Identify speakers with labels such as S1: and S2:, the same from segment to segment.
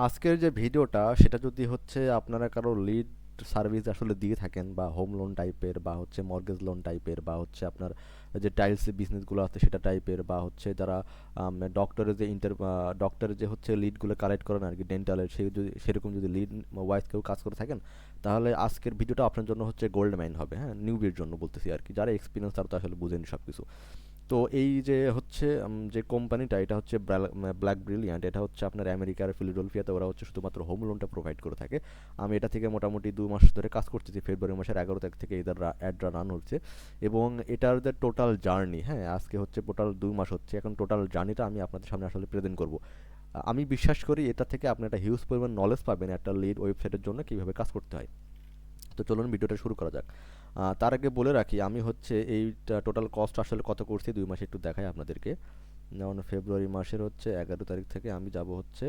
S1: আজকের যে ভিডিওটা সেটা যদি হচ্ছে আপনারা কারো লিড সার্ভিস আসলে দিয়ে থাকেন বা হোম লোন টাইপের বা হচ্ছে মর্গেজ লোন টাইপের বা হচ্ছে আপনার যে টাইলস বিজনেসগুলো আছে সেটা টাইপের বা হচ্ছে যারা ডক্টরের যে ডক্টরের যে হচ্ছে লিডগুলো কালেক্ট করেন আর কি ডেন্টালের সেই যদি সেরকম যদি লিড ওয়াইজ কেউ কাজ করে থাকেন তাহলে আজকের ভিডিওটা আপনার জন্য হচ্ছে গোল্ড মাইন হবে, হ্যাঁ, নিউবির জন্য বলতেছি আর কি, যারা এক্সপিরিয়েন্স তারা তো আসলে বুঝেনি সব কিছু। তো এই যে হচ্ছে যে কোম্পানিটা এটা হচ্ছে ব্ল্যাক ব্রিলিয়ান্ট, এটা হচ্ছে আপনার আমেরিকার ফিলাডেলফিয়াতে, ওরা হচ্ছে শুধুমাত্র হোম লোনটা প্রোভাইড করে থাকে। আমি এটা থেকে মোটামুটি 2 মাস ধরে কাজ করতেছি, ফেব্রুয়ারি মাসের 11 তারিখ থেকে এদের অ্যাডরা রান হচ্ছে। এবং এটার যে টোটাল জার্নি, হ্যাঁ, আজকে হচ্ছে টোটাল 2 মাস হচ্ছে, এখন টোটাল জার্নিটা আমি আপনাদের সামনে আসলে প্রেজেন্ট করব। আমি বিশ্বাস করি এটা থেকে আপনি একটা হিউজ পরিমাণ নলেজ পাবেন একটা লিড ওয়েবসাইটের জন্য কীভাবে কাজ করতে হয়। তো চলুন ভিডিওটা শুরু করা যাক। তার আগে বলে রাখি আমি হচ্ছে এই টোটাল কস্ট আসলে কত করছি 2 মাসে একটু দেখাই আপনাদেরকে। যেমন ফেব্রুয়ারি মাসের হচ্ছে 11 তারিখ থেকে আমি যাব হচ্ছে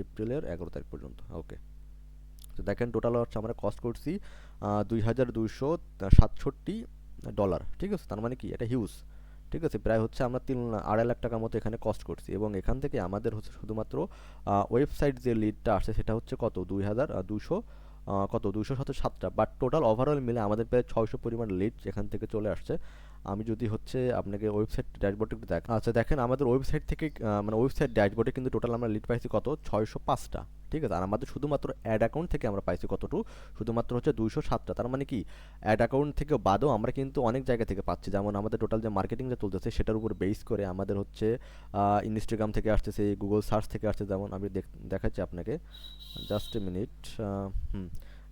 S1: এপ্রিলের 11 তারিখ পর্যন্ত। ওকে, তো দেখেন টোটাল হচ্ছে আমরা কস্ট করছি 2267 ডলার, ঠিক আছে, তার মানে কি এটা হিউজ। ঠিক আছে, প্রায় হচ্ছে আমরা 3-2.5 লাখ টাকার মতো এখানে কস্ট করছি এবং এখান থেকে আমাদের হচ্ছে শুধুমাত্র ওয়েবসাইট যে লিডটা আসছে সেটা হচ্ছে কত 2200 কত 207টা, বাট টোটাল ওভারঅল মিলে আমাদের প্রায় 600 পরিমাণ লিড এখান থেকে চলে আসছে। আমি যদি হচ্ছে আপনাকে ওয়েবসাইট ড্যাশবোর্ডে একটু দেখ, আচ্ছা দেখেন আমাদের ওয়েবসাইট থেকে মানে ওয়েবসাইট ড্যাশবোর্ডে কিন্তু টোটাল আমরা লিড পাইছি কত 605টা। ঠিক আছে, আর আমাদের শুধুমাত্র অ্যাড অ্যাকাউন্ট থেকে আমরা পাইছি কতটুকু, শুধুমাত্র হচ্ছে 207টা। তার মানে কি অ্যাড অ্যাকাউন্ট থেকে বাদেও আমরা কিন্তু অনেক জায়গা থেকে পাচ্ছি, যেমন আমাদের টোটাল যে মার্কেটিং যে চলতেছে সেটার উপর বেস করে আমাদের হচ্ছে ইনস্টাগ্রাম থেকে আসতেছে, গুগল সার্চ থেকে আসছে, যেমন আমি দেখাচ্ছি আপনাকে, জাস্ট এ মিনিট। হুম,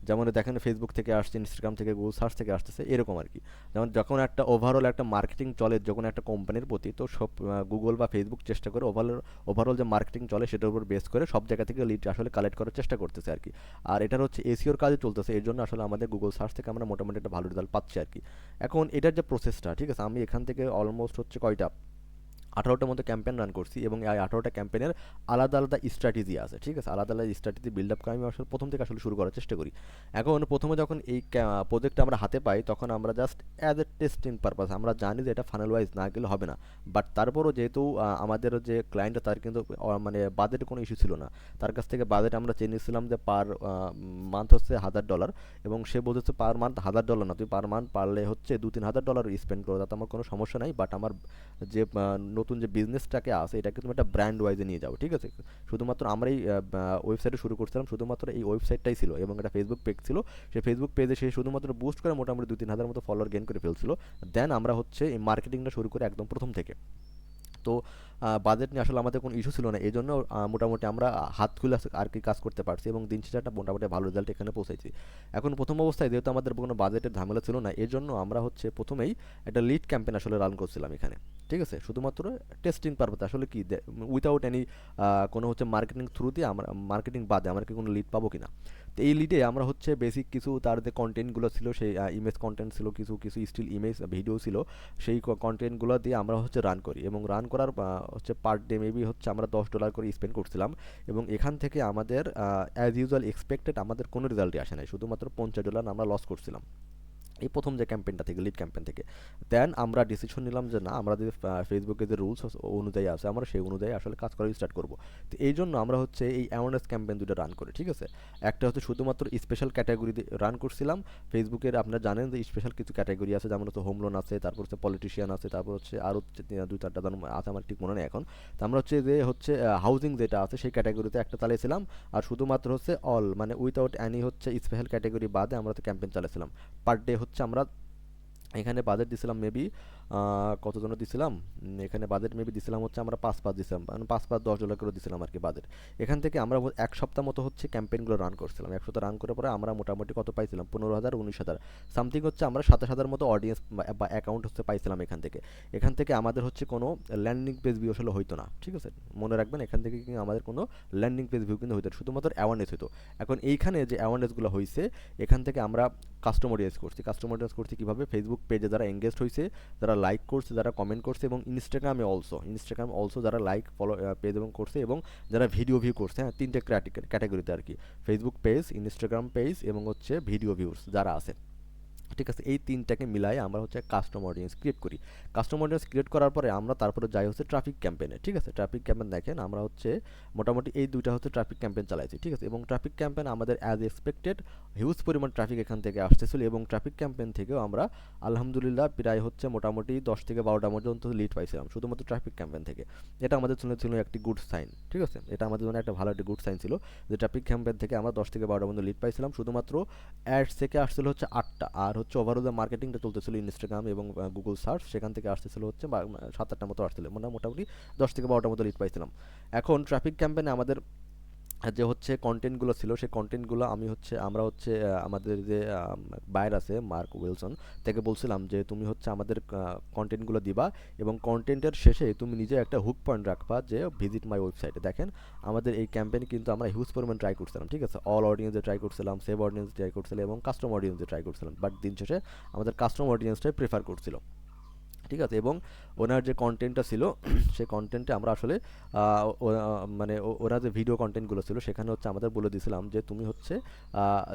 S1: যেমন দেখেন ফেসবুক থেকে আসছে, ইনস্টাগ্রাম থেকে, গুগল সার্চ থেকে আসতেছে, এরকম আর কি। যেমন যখন একটা ওভারঅল একটা মার্কেটিং চলে যখন একটা কোম্পানির প্রতি, তো সব গুগল বা ফেসবুক চেষ্টা করে ওভারঅল যে মার্কেটিং চলে সেটার উপর বেস করে সব জায়গা থেকে লিড আসলে কালেক্ট করার চেষ্টা করতেছে আর কি। আর এটার হচ্ছে এসিওর কাজে চলতেছে, এর জন্য আসলে আমাদের গুগল সার্চ থেকে আমরা মোটামুটি একটা ভালো রেজাল্ট পাচ্ছি আর কি। এখন এটার যে প্রসেসটা, ঠিক আছে, আমি এখান থেকে অলমোস্ট হচ্ছে কয়টা 18টার মতো ক্যাম্পেইন রান করছি এবং এই 18টা ক্যাম্পেইনের আলাদা আলাদা স্ট্র্যাটেজি আছে। ঠিক আছে, আলাদা আলাদা স্ট্র্যাটেজি বিল্ড আপ করে আমি আসলে প্রথম থেকে আসলে শুরু করার চেষ্টা করি। এখন প্রথমে যখন এই প্রজেক্টটা আমরা হাতে পাই তখন আমরা just as a testing purpose আমরা জানি যে এটা ফাইনাল ওয়াইজ না গেলে হবে না। বাট তারপরও যেহেতু আমাদের যে ক্লায়েন্ট তার কিন্তু মানে বাজেটের কোনো ইস্যু ছিল না, তার কাছ থেকে বাজেট আমরা চেয়ে নিয়েছিলাম যে পার মান্থ হচ্ছে $1000, এবং সে বলতেছে পার মান্থ $1000 না, তুই পার মান্থ পারলে হচ্ছে $2-3 হাজার স্পেন্ড করো, তাতে আমার কোনো সমস্যা নাই, বাট আমার যে নতুন যে বিজনেসটাকে আছে এটাকে তুমি একটা ব্র্যান্ড ওয়াইজে নিয়ে যাও। ঠিক আছে, শুধুমাত্র আমরা এই ওয়েবসাইটে শুরু করছিলাম, শুধুমাত্র এই ওয়েবসাইটটাই ছিল এবং একটা ফেসবুক পেজ ছিল। সেই ফেসবুক পেজে সে শুধুমাত্র বুস্ট করে মোটামুটি 2-3 হাজার মতো ফলোয়ার গেইন করে ফেলছিল। দেন আমরা হচ্ছে এই মার্কেটিংটা শুরু করে একদম প্রথম থেকে। তো বাজেট নিয়ে আসলে আমাদের কোনো ইস্যু ছিল না, এই জন্য মোটামুটি আমরা হাত খুলে আর কি কাজ করতে পারছি এবং দিন শেষে একটা মোটামুটি ভালো রেজাল্ট এখানে পৌঁছাইছি। এখন প্রথম অবস্থায় যেহেতু আমাদের কোনো বাজেটের ঝামেলা ছিল না, এই জন্য আমরা হচ্ছে প্রথমেই একটা লিড ক্যাম্পেইন আসলে রান করছিলাম এখানে। ঠিক আছে, শুধুমাত্র টেস্টিং পারপাস আসলে কি উইথাউট এনি কোনো হচ্ছে মার্কেটিং থ্রু দিয়ে আমরা মার্কেটিং বাদে আমরা কি কোনো লিড পাবো কিনা। তো এই লিডে আমরা হচ্ছে বেসিক কিছু তার যে কন্টেন্টগুলো ছিল, সেই ইমেজ কন্টেন্ট ছিল, কিছু কিছু স্টিল ইমেজ ভিডিও ছিল, সেই কন্টেন্টগুলো দিয়ে আমরা হচ্ছে রান করি এবং রান করার হচ্ছে পার ডে মেবি হচ্ছে আমরা $10 করে স্পেন্ড করছিলাম। এবং এখান থেকে আমাদের অ্যাজ ইউজুয়াল এক্সপেক্টেড আমাদের কোনো রেজাল্টই আসে নাই, শুধুমাত্র $50 আমরা লস করছিলাম এই প্রথম যে ক্যাম্পেইনটা থেকে, লিড ক্যাম্পেইন থেকে। দেন আমরা ডিসিশন নিলাম যে না, আমরা যে ফেসবুকে যে রুলস অনুযায়ী আছে আমরা সেই অনুযায়ী আসলে কাজ করা স্টার্ট করব। তো এই জন্য আমরা হচ্ছে এই অ্যাওয়ারনেস ক্যাম্পেইন দুটো রান করি। ঠিক আছে, একটা হচ্ছে শুধুমাত্র স্পেশাল ক্যাটাগরি রান করছিলাম ফেসবুকের, আপনারা জানেন যে স্পেশাল কিছু ক্যাটাগরি আছে, যেমন হচ্ছে হোম লোন আছে, তারপর হচ্ছে পলিটিশিয়ান আছে, তারপর হচ্ছে আরও 2-4টা আছে, আমার ঠিক মনে নেই এখন। তো আমরা হচ্ছে যে হচ্ছে হাউজিং যেটা আছে সেই ক্যাটাগরিতে একটা চালিয়েছিলাম, আর শুধুমাত্র হচ্ছে অল মানে উইথাউট অ্যানি হচ্ছে স্পেশাল ক্যাটাগরি বাদে আমরা তো ক্যাম্পেইন চালিয়েছিলাম। পার ডে হচ্ছে আমরা এখানে বাজেট দিছিলাম মেবি কত জন্য দিছিলাম, এখানে বাজেট মেবি দিছিলাম হচ্ছে আমরা 5-5 দিছিলাম, মানে 5-5 $10 করে দিছিলাম আর কি বাজেট। এখান থেকে আমরা এক সপ্তাহ মতো হচ্ছে ক্যাম্পেইনগুলো রান করছিলাম, এক সপ্তাহ রান করে পরে আমরা মোটামুটি কত পাইছিলাম 15,000-19,000 সামথিং হচ্ছে, আমরা 27,000 মতো অডিয়েন্স বা অ্যাকাউন্ট হচ্ছে পাইছিলাম এখান থেকে। এখান থেকে আমাদের হচ্ছে কোনো ল্যান্ডিং পেজ ভিউ আসলে হইতো না। ঠিক আছে, মনে রাখবেন এখান থেকে কিন্তু আমাদের কোনো ল্যান্ডিং পেজ ভিউ কিন্তু হইতো না, শুধুমাত্র অ্যাওয়ারনেস হতো। এখন এইখানে যে অ্যাওয়ারনেসগুলো হয়েছে এখান থেকে আমরা কাস্টমার অডিয়েন্স করছি কীভাবে, ফেসবুক পেজে যারা এঙ্গেজড হয়েছে, যারা লাইক করছে, যারা কমেন্ট করছে, এবং ইনস্টাগ্রাম অলসো যারা লাইক ফলো পেজ এবং করছে এবং যারা ভিডিও ভিউ করছে, হ্যাঁ, তিনটে ক্যাটাগরিতে আর কি, ফেসবুক পেজ, ইনস্টাগ্রাম পেজ এবং হচ্ছে ভিডিও ভিউস যারা আছে। ঠিক আছে, এই তিনটাকে মিলাই আমরা হচ্ছে কাস্টম অডিয়েন্স ক্রিয়েট করি। কাস্টম অডিয়েন্স ক্রিয়েট করার পরে আমরা তারপরে যাই হচ্ছে ট্রাফিক ক্যাম্পেনে। ঠিক আছে, ট্রাফিক ক্যাম্পেন দেখেন আমরা হচ্ছে মোটামুটি এই দুইটা হচ্ছে ট্রাফিক ক্যাম্পেন চালাইছি। ঠিক আছে, এবং ট্রাফিক ক্যাম্পেন আমাদের অ্যাজ এক্সপেক্টেড হিউজ পরিমাণ ট্রাফিক এখান থেকে আসতেছিল, এবং ট্রাফিক ক্যাম্পেন থেকেও আমরা আলহামদুলিল্লাহ প্রায় হচ্ছে মোটামুটি 10 থেকে 12টা পর্যন্ত লিড পাইছিলাম শুধুমাত্র ট্রাফিক ক্যাম্পেন থেকে। এটা আমাদের জন্য ছিল একটি গুড সাইন। ঠিক আছে, এটা আমাদের জন্য একটা ভালো একটা গুড সাইন ছিল যে ট্রাফিক ক্যাম্পেন থেকে আমরা 10 থেকে 12টা পর্যন্ত লিড পাইছিলাম। শুধুমাত্র অ্যাডস থেকে আসছিল হচ্ছে 8টা, আর হচ্ছে ওভারঅল মার্কেটিংটা চলতেছিল ইনস্টাগ্রাম এবং গুগল সার্চ, সেখান থেকে আসতেছিল হচ্ছে 7-8টা মতো আসছিল, মানে মোটামুটি 10 থেকে 12টার মতো লিড পাইছিলাম। এখন ট্রাফিক ক্যাম্পেনে আমাদের যে হচ্ছে কন্টেন্টগুলো ছিল সেই কন্টেন্টগুলো আমি হচ্ছে আমরা হচ্ছে আমাদের যে বায়ার আছে মার্ক উইলসন, তাকে বলছিলাম যে তুমি হচ্ছে আমাদের কন্টেন্টগুলো দিবা, এবং কন্টেন্টের শেষে তুমি নিজে একটা হুক পয়েন্ট রাখবা যে ভিজিট মাই ওয়েবসাইটে। দেখেন আমাদের এই ক্যাম্পেইন কিন্তু আমরা হিউজ পরিমাণ ট্রাই করছিলাম। ঠিক আছে, অল অডিয়েন্সে ট্রাই করছিলাম, সেভ অডিয়েন্স ট্রাই করছিলাম এবং কাস্টম অডিয়েন্সে ট্রাই করছিলাম, বাট দিন শেষে আমাদের কাস্টম অডিয়েন্সটাই প্রেফার করছিল। ঠিক আছে, এবং ওনার যে কন্টেন্টটা ছিল সেই কন্টেন্টে আমরা আসলে মানে ওরা যে ভিডিও কন্টেন্টগুলো ছিল সেখানে হচ্ছে আমাদের বলে দিয়েছিলাম যে তুমি হচ্ছে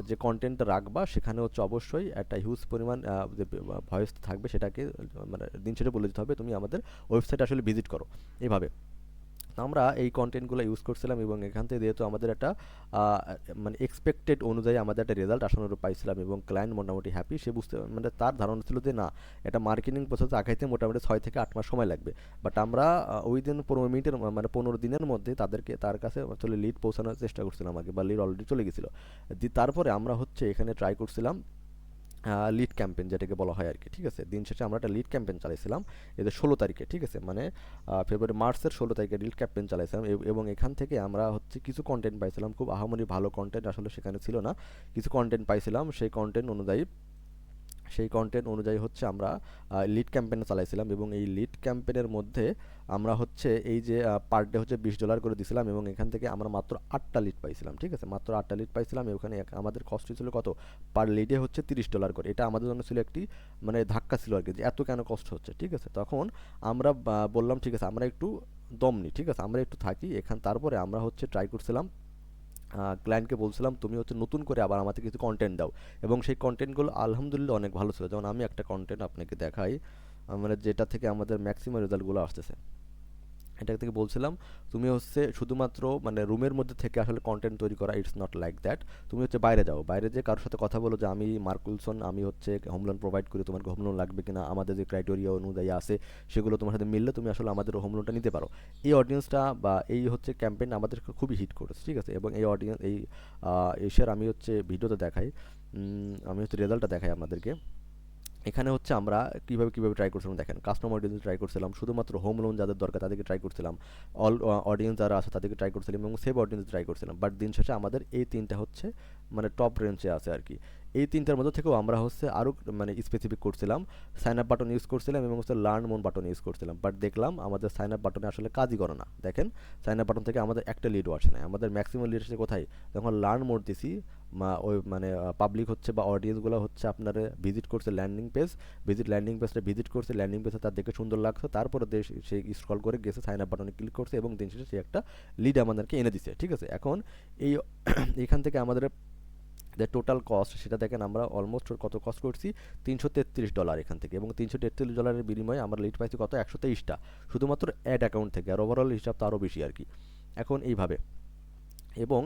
S1: যে কন্টেন্টটা রাখবা সেখানে হচ্ছে অবশ্যই একটা হিউজ পরিমাণ যে ভয়েস থাকবে সেটাকে মানে দিন শেষে বলে দিতে হবে তুমি আমাদের ওয়েবসাইট আসলে ভিজিট করো, এইভাবে। আমরা এই কন্টেন্টগুলো ইউজ করছিলাম এবং এখান থেকে যেহেতু আমাদের একটা মানে এক্সপেক্টেড অনুযায়ী আমাদের একটা রেজাল্ট আসানোর পাইছিলাম এবং ক্লায়েন্ট মোটামুটি হ্যাপি, সে বুঝতে মানে তার ধারণা ছিল যে না, এটা মার্কেটিং প্রসেস আগাইতে মোটামুটি 6 থেকে 8 মাস সময় লাগবে। বাট আমরা ওই দিন 15 মিনিটের মানে 15 দিনের মধ্যে তার কাছে আসলে লিড পৌঁছানোর চেষ্টা করছিলাম আগে, বা লিড অলরেডি চলে গেছিলো। তারপরে আমরা হচ্ছে এখানে ট্রাই করছিলাম লিড ক্যাম্পেইন যেটাকে বলা হয় আর কি। ঠিক আছে, দিন শেষে আমরা একটা লিড ক্যাম্পেইন চালাইছিলাম এদের 16 তারিখে। ঠিক আছে, মানে ফেব্রুয়ারি মার্চের 16 তারিখে লিড ক্যাম্পেইন চালাইছিলাম, এবং এখান থেকে আমরা হচ্ছে কিছু কন্টেন্ট পাইছিলাম, খুব আহামরি ভালো কন্টেন্ট আসলে সেখানে ছিল না, কিছু কন্টেন্ট পাইছিলাম। সেই কন্টেন্ট অনুযায়ী হচ্ছে আমরা লিড ক্যাম্পেইন চালাইছিলাম, এবং এই লিড ক্যাম্পেইনের মধ্যে আমরা হচ্ছে এই যে পার ডে হচ্ছে $20 করে দিছিলাম, এবং এখান থেকে আমরা মাত্র 8টা লিড পাইছিলাম। ঠিক আছে, মাত্র 8টা লিড পাইছিলাম, ওখানে আমাদের কস্ট ছিল কত, পার লিডে হচ্ছে $30 করে। এটা আমাদের জন্য ছিল একটি মানে ধাক্কা ছিল আর কি, যে এত কেন কষ্ট হচ্ছে। ঠিক আছে, তখন আমরা বললাম ঠিক আছে আমরা একটু দম নিই, ঠিক আছে আমরা একটু থাকি তারপরে আমরা হচ্ছে ট্রাই করছিলাম, ক্লায়েন্টকে বলছিলাম তুমি হচ্ছে নতুন করে আবার আমাদের কিছু কন্টেন্ট দাও, এবং সেই কন্টেন্টগুলো আলহামদুলিল্লাহ অনেক ভালো ছিল। যেমন আমি একটা কন্টেন্ট আপনাকে দেখাই, মানে যেটা থেকে আমাদের ম্যাক্সিমাম রেজাল্টগুলো আসতেছে। এটা থেকে বলছিলাম তুমি হচ্ছে শুধুমাত্র মানে রুমের মধ্যে থেকে আসলে কন্টেন্ট তৈরি করা, ইটস নট লাইক দ্যাট। তুমি হচ্ছে বাইরে যাও, বাইরে যে কারোর সাথে কথা বলো যে আমি মার্ক উইলসন, আমি হচ্ছে হোম লোন প্রোভাইড করি, তোমার হোম লোন লাগবে কিনা, আমাদের যে ক্রাইটেরিয়া অনুযায়ী আছে সেগুলো তোমার সাথে মিললে তুমি আসলে আমাদের হোম লোনটা নিতে পারো। এই অডিয়েন্সটা বা এই হচ্ছে ক্যাম্পেইন আমাদের খুবই হিট করেছে। ঠিক আছে, এবং এই অডিয়েন্স এই এশিয়ার আমি হচ্ছে ভিডিওতে দেখাই, আমি হচ্ছে রেজাল্টটা দেখাই আপনাদেরকে। এখানে হচ্ছে আমরা কীভাবে ট্রাই করছিলাম দেখেন, কাস্টমার অডিয়েন্স ট্রাই করছিলাম, শুধুমাত্র হোম লোন যাদের দরকার তাদেরকে ট্রাই করছিলাম, অল অডিয়েন্স যারা আছে তাদেরকে ট্রাই করছিলাম, এবং সেভ অডিয়েন্স ট্রাই করছিলাম। বাট দিন শেষে আমাদের এই তিনটা হচ্ছে মানে টপ রেঞ্জে আছে আর কি। এই তিনটার মধ্যে থেকেও আমরা হচ্ছে আরও মানে স্পেসিফিক করছিলাম, সাইন আপ বাটন ইউজ করছিলাম এবং হচ্ছে লার্ন মোর বাটন ইউজ করছিলাম, বাট দেখলাম আমাদের সাইন আপ বাটনে আসলে কাজই করে না। দেখেন সাইন আপ বাটন থেকে আমাদের একটা লিডও আসে না, আমাদের ম্যাক্সিমাম লিড আসে কোথায়, যখন লার্ন মোর দিছি ওই মানে পাবলিক হচ্ছে বা অডিয়েন্সগুলো হচ্ছে আপনার ভিজিট করছে ল্যান্ডিং পেজটা ভিজিট করছে, ল্যান্ডিং পেজে তার দেখে সুন্দর লাগছে, তারপরে সে স্ক্রল করে গেছে সাইন আপ বাটনে ক্লিক করছে, এবং দিন শেষে সে একটা লিড আমাদেরকে এনে দিছে। ঠিক আছে, এখন এই এখান থেকে আমাদের যে টোটাল কস্ট সেটা দেখেন আমরা অলমোস্ট কত কস্ট করছি, $333 এখান থেকে, এবং $333 বিনিময়ে আমরা লিড পাইছি কত, 123টা, শুধুমাত্র অ্যাড অ্যাকাউন্ট থেকে। আর ওভারঅল হিসাব তো আরও বেশি আর কি। এখন এইভাবে, এবং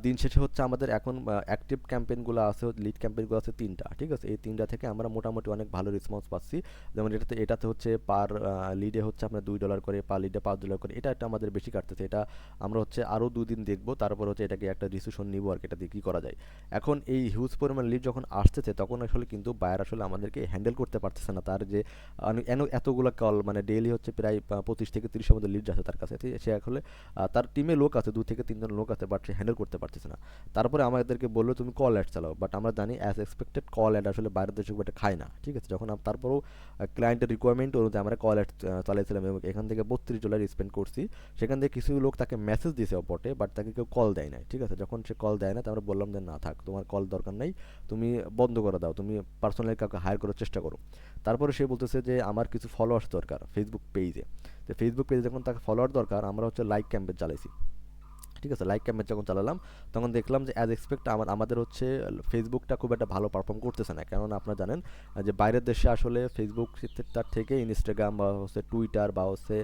S1: দিন শেষে হচ্ছে আমাদের এখন অ্যাক্টিভ ক্যাম্পেইনগুলো আছে, লিড ক্যাম্পেইনগুলো আছে 3টা। ঠিক আছে, এই 3টা থেকে আমরা মোটামুটি অনেক ভালো রেসপন্স পাচ্ছি। যেমন এটাতে হচ্ছে পার লিডে হচ্ছে আপনার $2 করে, পার লিডে $5 করে, এটা একটা আমাদের বেশি কাটতেছে। এটা আমরা হচ্ছে আরও 2 দিন দেখবো, তারপর হচ্ছে এটাকে একটা ডিসিশন নিবো আর কি, এটা দিয়ে কী করা যায়। এখন এই হিউজ পরিমাণ লিড যখন আসতেছে তখন আসলে কিন্তু বায়ার আসলে আমাদেরকে হ্যান্ডেল করতে পারতেছে না, তার যে এতগুলো কল মানে ডেইলি হচ্ছে প্রায় 25 থেকে 30-এর মধ্যে লিড আসে তার কাছে। সে আসলে তার টিমে লোক আছে 2 থেকে 3 জন লোক আছে, বাট সে হ্যান্ডেল করতে পারতেছে না। তারপরে আমাদেরকে বললো তুমি কল অ্যাড চালাও, বাট আমরা জানি অ্যাজ এক্সপেক্টেড কল অ্যাড আসলে বাইরের দেশে এটা খায় না। ঠিক আছে, যখন তারপরেও ক্লায়েন্টের রিকোয়ারমেন্ট অনুযায়ী আমরা কল অ্যাড চালাইছিলাম, এবং এখান থেকে $32 স্পেন্ড করছি। সেখান থেকে কিছু লোক তাকে মেসেজ দিয়েছে বটে, বাট তাকে কেউ কল দেয় না। ঠিক আছে, যখন সে কল দেয় না আমরা বললাম যে না থাক, তোমার কল দরকার নাই, তুমি বন্ধ করে দাও, তুমি পার্সোনালি কাউকে হায়ার করার চেষ্টা করো। তারপরে সে বলতেছে যে আমার কিছু ফলোয়ার্স দরকার ফেসবুক পেজে, তো ফেসবুক পেজে যখন তাকে ফলোয়ার দরকার আমরা হচ্ছে লাইক ক্যাম্পেইন চালাইছি। ঠিক আছে, লাইক ক্যাম্পেইন যখন চালালাম তখন দেখলাম যে অ্যাজ এক্সপেক্ট আমাদের হচ্ছে ফেসবুকটা খুব একটা ভালো পারফর্ম করতেছে না, কেননা আপনারা জানেন যে বাইরের দেশে আসলে ফেসবুক তার থেকে ইনস্টাগ্রাম বা হচ্ছে টুইটার বা হচ্ছে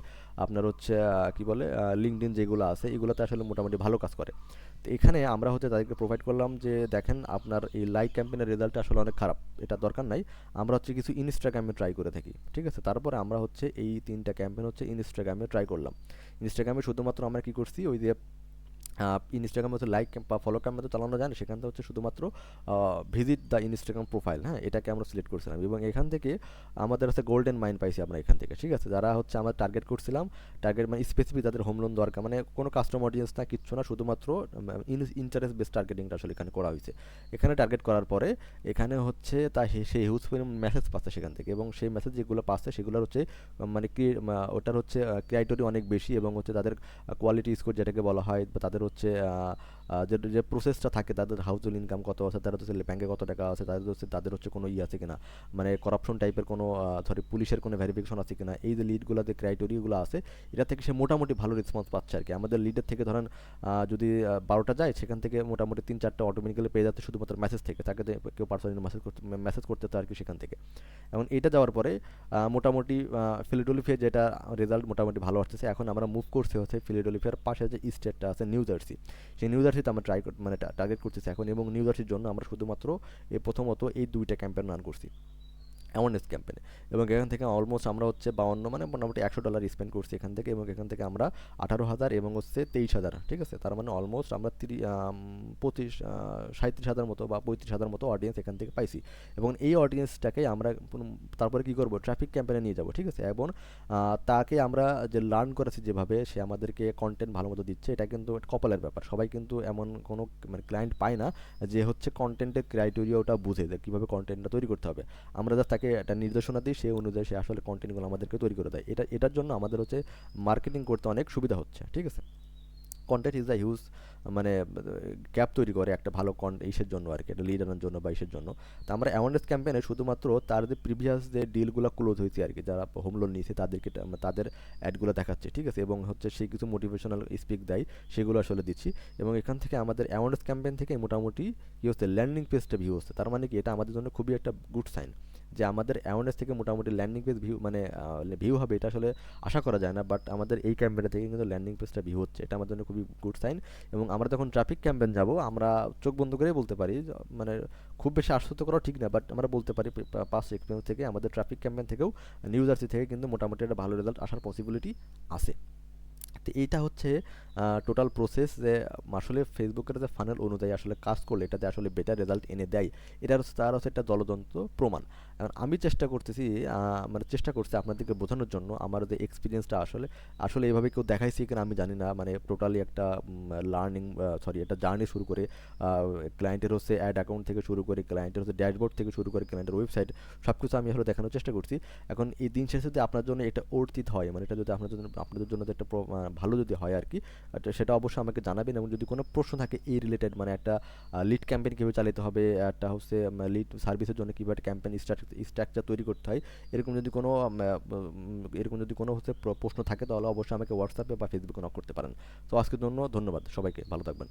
S1: আপনার হচ্ছে কি বলে লিঙ্কডইন যেগুলো আছে এগুলোতে আসলে মোটামুটি ভালো কাজ করে। তো এখানে আমরা হচ্ছে তাদেরকে প্রোভাইড করলাম যে দেখেন আপনার এই লাইক ক্যাম্পেইনের রেজাল্ট আসলে অনেক খারাপ, এটা দরকার নাই, আমরা হচ্ছে কিছু ইনস্টাগ্রামে ট্রাই করে থাকি। ঠিক আছে, তারপরে আমরা হচ্ছে এই 3টা ক্যাম্পেইন হচ্ছে ইনস্টাগ্রামে ট্রাই করলাম। ইনস্টাগ্রামে শুধুমাত্র আমরা কি করছি, ওই যে ইনস্টাগ্রামে হচ্ছে লাইক বা ফলো ক্যাম্পে তো চালানো যায় না, সেখান থেকে হচ্ছে শুধুমাত্র ভিজিট দ্য ইনস্টাগ্রাম প্রোফাইল, হ্যাঁ এটাকে আমরা সিলেক্ট করছিলাম এবং এখান থেকে আমাদের হচ্ছে গোল্ডেন মাইন পাইছি আমরা এখান থেকে। ঠিক আছে, যারা হচ্ছে আমরা টার্গেট করছিলাম, টার্গেট মানে স্পেসিফিক তাদের হোম লোন দরকার, মানে কোনো কাস্টমার অডিয়েন্স না, কিচ্ছু না, শুধুমাত্র ইন্টারেস্ট বেস টার্গেটিংটা আসলে এখানে করা হয়েছে। এখানে টার্গেট করার পরে এখানে হচ্ছে তা সে হিউজ পরিমাণ মেসেজ পাচ্ছে সেখান থেকে, এবং সেই মেসেজ যেগুলো পাচ্ছে সেগুলোর হচ্ছে মানে কি ওটার হচ্ছে ক্রাইটেরিয়া অনেক বেশি, এবং হচ্ছে তাদের কোয়ালিটি স্কোর যেটাকে বলা হয়, বা তাদের হচ্ছে যে যে প্রসেসটা থাকে, তাদের হাউসহোল্ড ইনকাম কত আছে, তাদের হচ্ছে ব্যাংকে কত টাকা আছে, তাদের হচ্ছে কোনো আছে কিনা, মানে করাপশন টাইপের কোনো সরি পুলিশের কোনো ভেরিফিকেশন আছে কিনা, এই যে লিডগুলো যে ক্রাইটেরিয়াগুলো আছে এটা থেকে সে মোটামুটি ভালো রেসপন্স পাচ্ছে আর কি। আমাদের লিডের থেকে ধরেন যদি 12টা যায়, সেখান থেকে মোটামুটি 3-4টা অটোমেটিক্যালি পেয়ে যাচ্ছে শুধুমাত্র মেসেজ থেকে, তাকে কেউ পার্সোনালি মেসেজ করতে তো আর কি সেখান থেকে। এখন এটা যাওয়ার পরে মোটামুটি ফিলাডেলফিয়া যেটা রেজাল্ট মোটামুটি ভালো আসতেছে। এখন আমরা মুভ করছি হচ্ছে ফিলাডেলফিয়ার পাশে যে স্টেটটা আছে নিউ জার্সি, সেই নিউ জার্সিতে আমরা মানে টার্গেট করতেছি এখন, এবং নিউ জার্সির জন্য আমরা শুধুমাত্র প্রথমত এই 2টা ক্যাম্পেইন রান করছি অ্যাওয়ারনেস ক্যাম্পেইনে, এবং এখান থেকে অলমোস্ট আমরা হচ্ছে 52 মানে মোটামুটি $100 স্পেন্ড করছি এখান থেকে, এবং এখান থেকে আমরা 18,000 এবং হচ্ছে 23,000, ঠিক আছে, তার মানে অলমোস্ট আমরা 37,000 মতো বা 35,000 মতো অডিয়েন্স এখান থেকে পাইছি। এবং এই অডিয়েন্সটাকে আমরা তারপরে কি করব, ট্রাফিক ক্যাম্পেইনে নিয়ে যাব। ঠিক আছে, এবং তাকে আমরা যে লার্ন করেছি যেভাবে সে আমাদেরকে কন্টেন্ট ভালো মতো দিচ্ছে, এটা কিন্তু কপালের ব্যাপার, সবাই কিন্তু এমন কোনো মানে ক্লায়েন্ট পায় না যে হচ্ছে কন্টেন্টের ক্রাইটেরিয়া ওটা বুঝে যে কীভাবে কন্টেন্টটা তৈরি করতে হবে। আমরা জাস্ট তাকে একটা নির্দেশনা দিই, সেই অনুযায়ী সে আসলে কন্টেন্টগুলো আমাদেরকে তৈরি করে দেয়। এটার জন্য আমাদের হচ্ছে মার্কেটিং করতে অনেক সুবিধা হচ্ছে। ঠিক আছে, কন্টেন্ট ইজ দ্য হিউজ মানে গ্যাপ তৈরি করে একটা ভালো ইসের জন্য আর কি, একটা লিড আনার জন্য বা ইসের জন্য। তো আমরা অ্যাওয়ারনেস ক্যাম্পেইনে শুধুমাত্র তার যে প্রিভিয়াস যে ডিলগুলো ক্লোজ হয়েছে আর কি, যারা হোম লোন নিয়েছে তাদেরকে তাদের অ্যাডগুলো দেখাচ্ছে। ঠিক আছে, এবং হচ্ছে সে কিছু মোটিভেশনাল স্পিক দেয়, সেগুলো আসলে দিচ্ছি। এবং এখান থেকে আমাদের অ্যাওয়ারনেস ক্যাম্পেইন থেকে মোটামুটি কী হচ্ছে, ল্যান্ডিং পেজটা ভিউ হচ্ছে। তার মানে কি, এটা আমাদের জন্য খুবই একটা গুড সাইন যে আমাদের অ্যাওয়ারনেস থেকে মোটামুটি ল্যান্ডিং পেজ ভিউ মানে ভিউ হবে, এটা আসলে আশা করা যায় না, বাট আমাদের এই ক্যাম্পেইনটা থেকে কিন্তু ল্যান্ডিং পেজটা ভিউ হচ্ছে, এটা আমাদের জন্য খুবই গুড সাইন। এবং আমরা যখন ট্রাফিক ক্যাম্পেইন যাব, আমরা চোখ বন্ধ করেই বলতে পারি, মানে খুব বেশি আশ্বস্ত করা ঠিক না, বাট আমরা বলতে পারি পাস্ট এক্সপিরিয়েন্স থেকে আমাদের ট্রাফিক ক্যাম্পেইন থেকেও নিউ জার্সি থেকে কিন্তু মোটামুটি একটা ভালো রেজাল্ট আসার পসিবিলিটি আছে। তো এইটা হচ্ছে টোটাল প্রসেস, যে আসলে ফেসবুকের যে ফানেল অনুযায়ী আসলে কাজ করলে এটাতে আসলে বেটার রেজাল্ট এনে দেয়, এটা হচ্ছে তার হচ্ছে একটা জ্বলন্ত প্রমাণ। এখন আমি চেষ্টা করতেছি মানে চেষ্টা করছি আপনাদেরকে বোঝানোর জন্য আমার যে এক্সপিরিয়েন্সটা আসলে আসলে এভাবে কেউ দেখাইছি কিনা আমি জানি না, মানে টোটালি একটা লার্নিং সরি একটা জার্নি শুরু করে ক্লায়েন্টের হচ্ছে অ্যাড অ্যাকাউন্ট থেকে শুরু করে ক্লায়েন্টের হচ্ছে ড্যাশবোর্ড থেকে শুরু করে ক্লায়েন্টের ওয়েবসাইট, সব কিছু আমি আসলে দেখানোর চেষ্টা করছি। এখন এই দিন শেষে যদি আপনার জন্য এটা অর্থিত হয়, মানে এটা যদি আপনাদের জন্য একটা ভালো যদি হয় আর কি, সেটা অবশ্যই আমাকে জানাবেন। এবং যদি কোনো প্রশ্ন থাকে এই রিলেটেড, মানে একটা লিড ক্যাম্পেইন কীভাবে চালাতে হবে, একটা হচ্ছে লিড সার্ভিসের জন্য কীভাবে একটা ক্যাম্পেইন স্ট্রাকচার তৈরি করতে হয়, এরকম যদি কোনো হচ্ছে প্রশ্ন থাকে, তাহলে অবশ্যই আমাকে হোয়াটসঅ্যাপে বা ফেসবুকে নক করতে পারেন। তো আজকের জন্য ধন্যবাদ সবাইকে, ভালো থাকবেন।